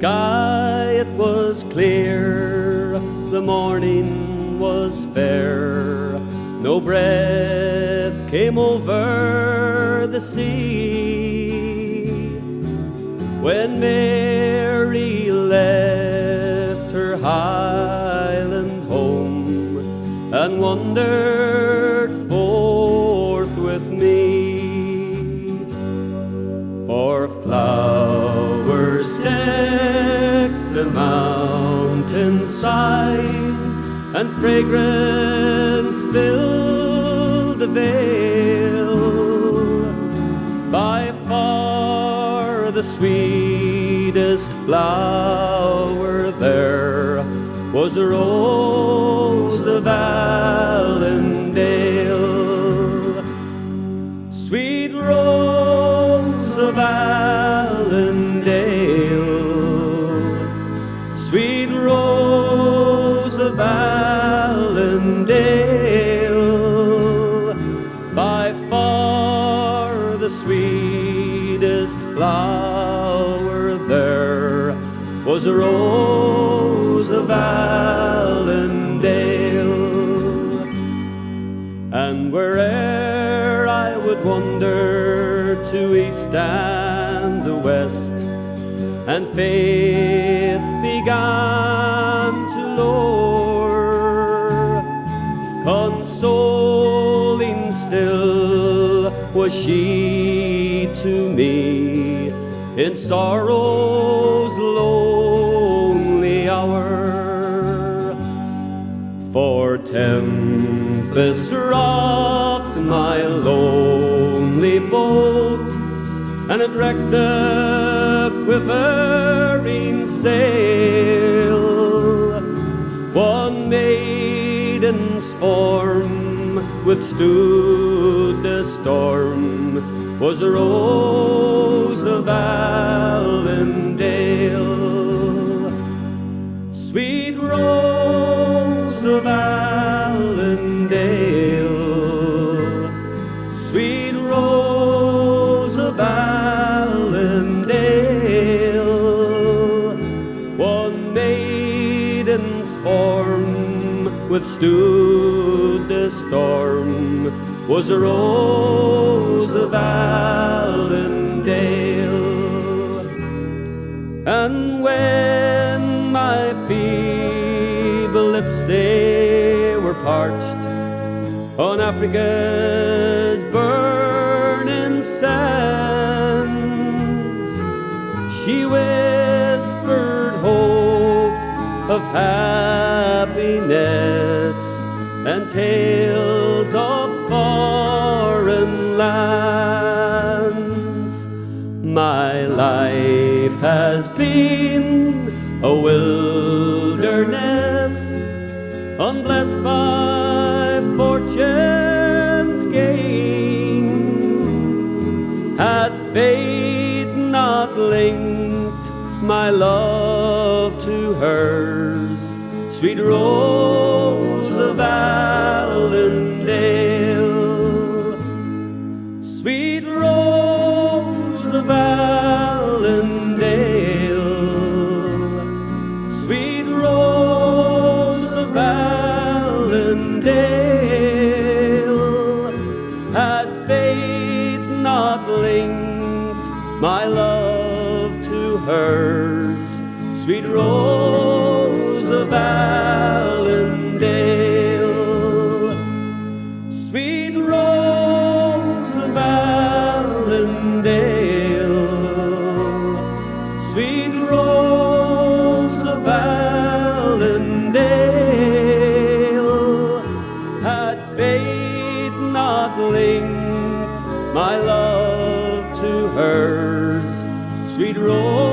sky it was clear, the morning was fair, no breath came over the sea. When Mary left her highland home and wandered forth with me, for flowers decked the mountainside and fragrance filled the vale. By far the sweetest flower there was a rose of Allendale. Sweet rose of Allendale, sweet rose of Allendale, by far the sweetest flower there was a rose of Allendale. And where'er I would wander to east and the west, and faith began to lure, consoling still was she to me in sorrow's lonely hour. For tempest rocked my lonely boat, and it wrecked the quivering sail. One maiden's form withstood the storm, was the rose of Allendale. Sweet rose of Allendale, sweet rose of Allendale, one maiden's form withstood the storm, was a rose of Allendale. And when my feeble lips they were parched on Africa's burning sands, she whispered hope of happiness and tales of foreign lands. My life has been a wilderness, unblessed by fortune's gain. Had fate not linked my love to hers, sweet rose of Allendale, sweet rose of Allendale, sweet rose of Allendale, had fate not linked my love to hers, sweet rose of Allendale, sweet rose of Allendale, sweet rose of Allendale, had fate not linked my love to hers, sweet rose